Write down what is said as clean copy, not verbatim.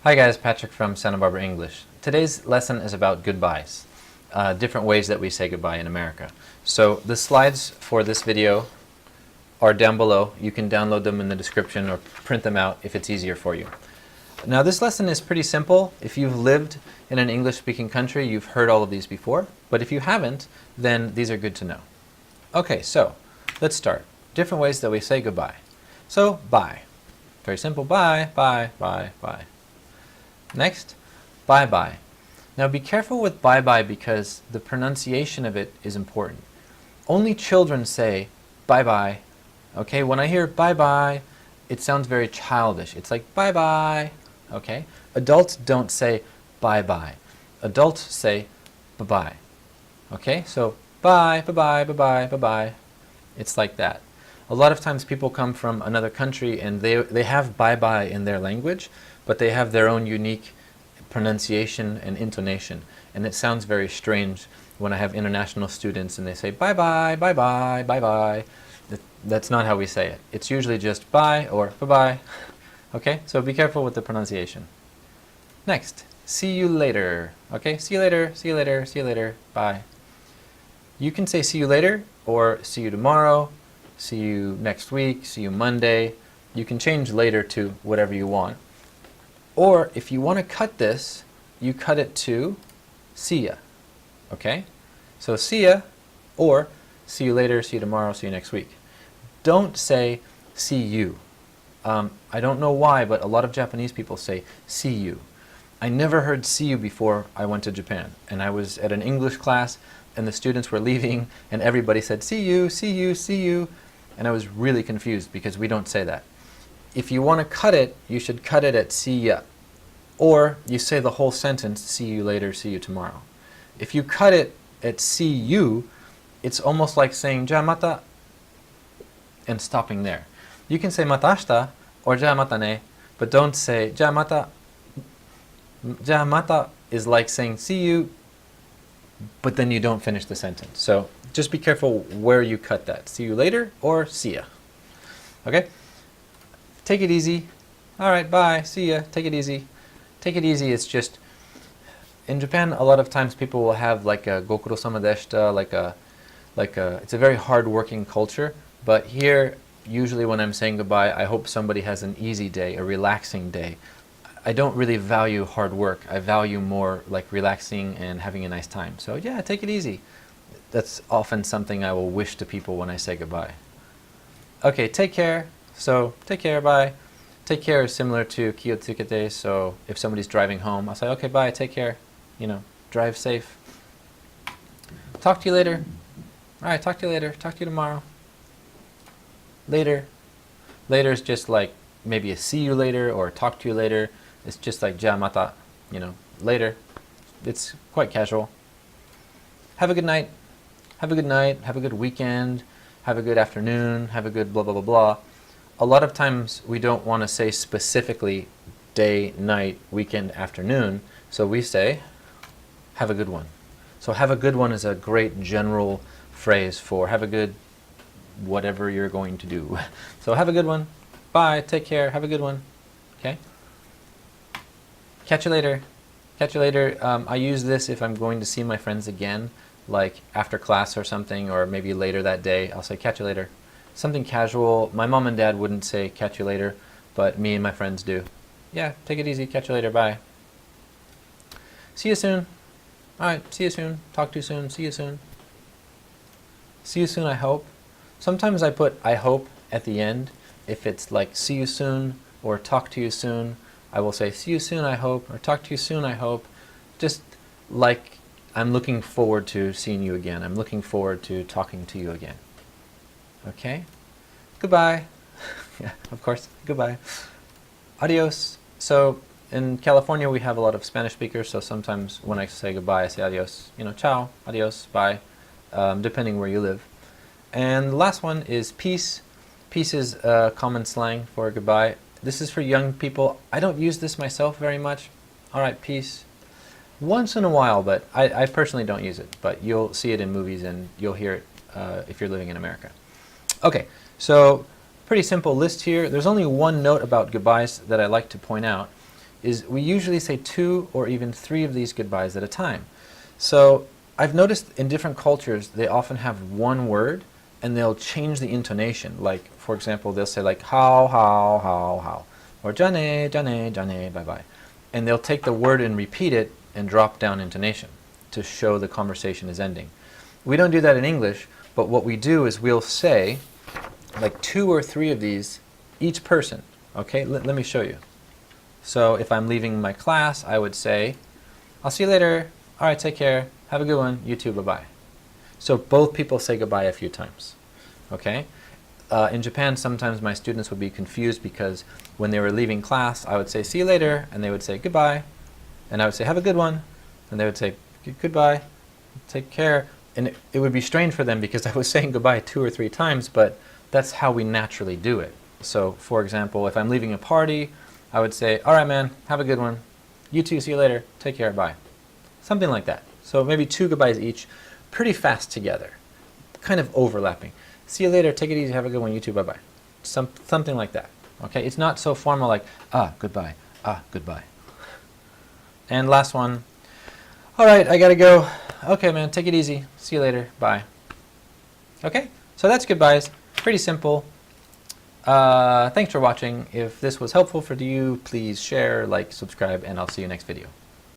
Hi guys, Patrick from Santa Barbara English. Today's lesson is about goodbyes, different ways that we say goodbye in America. So the slides for this video are down below. You can download them in the description or print them out if it's easier for you. Now this lesson is pretty simple. If you've lived in an English-speaking country, you've heard all of these before. But if you haven't, then these are good to know. Okay, so let's start. Different ways that we say goodbye. So, bye. Very simple. Bye, bye, bye, bye. Next, bye-bye. Now be careful with bye-bye because the pronunciation of it is important. Only children say bye-bye. Okay, when I hear bye-bye, it sounds very childish. It's like bye-bye. Okay, adults don't say bye-bye. Adults say bye-bye. Okay, so bye, bye-bye, bye-bye, bye-bye. It's like that. A lot of times people come from another country and they have bye-bye in their language, but they have their own unique pronunciation and intonation. And it sounds very strange when I have international students and they say bye-bye, bye-bye, bye-bye. That's not how we say it. It's usually just bye or bye-bye. Okay, so be careful with the pronunciation. Next, see you later. Okay, see you later, see you later, see you later, bye. You can say see you later or see you tomorrow, see you next week, see you Monday. You can change later to whatever you want. Or if you want to cut this, you cut it to see ya. Okay? So see ya or see you later, see you tomorrow, see you next week. Don't say see you. I don't know why, but a lot of Japanese people say see you. I never heard see you before I went to Japan. And I was at an English class and the students were leaving and everybody said see you, see you, see you. And I was really confused because we don't say that. If you want to cut it, you should cut it at see ya. Or you say the whole sentence, see you later, see you tomorrow. If you cut it at see you, it's almost like saying ja mata and stopping there. You can say mata ashita or ja mata ne, but don't say ja mata. Ja mata is like saying see you, but then you don't finish the sentence. So just be careful where you cut that. See you later or see ya. Okay? Take it easy. All right, bye. See ya. Take it easy. Take it easy. It's just, in Japan, a lot of times people will have like a gokurosama deshita, it's a very hard-working culture. But here, usually when I'm saying goodbye, I hope somebody has an easy day, a relaxing day. I don't really value hard work. I value more like relaxing and having a nice time. So yeah, take it easy. That's often something I will wish to people when I say goodbye. Okay, take care. So, take care, bye. Take care is similar to kiyotsukete, so if somebody's driving home, I'll say, okay, bye, take care. You know, drive safe. Talk to you later. All right, talk to you later. Talk to you tomorrow. Later. Later is just like maybe a see you later or talk to you later. It's just like ja mata, you know, later. It's quite casual. Have a good night. Have a good night. Have a good weekend. Have a good afternoon. Have a good blah, blah, blah, blah. A lot of times we don't want to say specifically day, night, weekend, afternoon, so we say have a good one. So have a good one is a great general phrase for have a good whatever you're going to do. So have a good one. Bye. Take care. Have a good one. Okay? Catch you later. Catch you later. I use this if I'm going to see my friends again, like after class or something, or maybe later that day. I'll say catch you later. Something casual. My mom and dad wouldn't say catch you later, but me and my friends do. Yeah, take it easy. Catch you later. Bye. See you soon. All right, see you soon. Talk to you soon. See you soon. See you soon, I hope. Sometimes I put I hope at the end. If it's like see you soon or talk to you soon, I will say see you soon, I hope, or talk to you soon, I hope. Just like I'm looking forward to seeing you again. I'm looking forward to talking to you again. Okay? Goodbye. Yeah, of course. Goodbye. Adios. So in California we have a lot of Spanish speakers, so sometimes when I say goodbye I say adios. You know, ciao, adios, bye, depending where you live. And the last one is peace. Peace is common slang for goodbye. This is for young people. I don't use this myself very much. All right, peace. Once in a while, but I personally don't use it. But you'll see it in movies and you'll hear it if you're living in America. Okay, so pretty simple list here. There's only one note about goodbyes that I like to point out. is we usually say 2 or even 3 of these goodbyes at a time. So I've noticed in different cultures they often have one word and they'll change the intonation. Like, for example, they'll say like how, or jane, jane, jane, bye bye. And they'll take the word and repeat it and drop down intonation to show the conversation is ending. We don't do that in English, but what we do is we'll say like 2 or 3 of these each person. Okay, let me show you. So if I'm leaving my class, I would say, I'll see you later. All right, take care. Have a good one. You too, bye-bye. So both people say goodbye a few times. Okay? In Japan, sometimes my students would be confused because when they were leaving class, I would say, see you later, and they would say goodbye. And I would say, have a good one. And they would say, goodbye, take care. And it would be strange for them because I was saying goodbye 2 or 3 times, but that's how we naturally do it. So, for example, if I'm leaving a party, I would say, all right, man, have a good one. You too, see you later. Take care, bye. Something like that. So maybe 2 goodbyes each, pretty fast together, kind of overlapping. See you later, take it easy, have a good one, you too, bye-bye. Something like that. Okay, it's not so formal like, goodbye, goodbye. And last one, all right, I gotta go. Okay, man, take it easy. See you later, bye. Okay, so that's goodbyes. Pretty simple. Thanks for watching. If this was helpful for you, please share, like, subscribe, and I'll see you next video.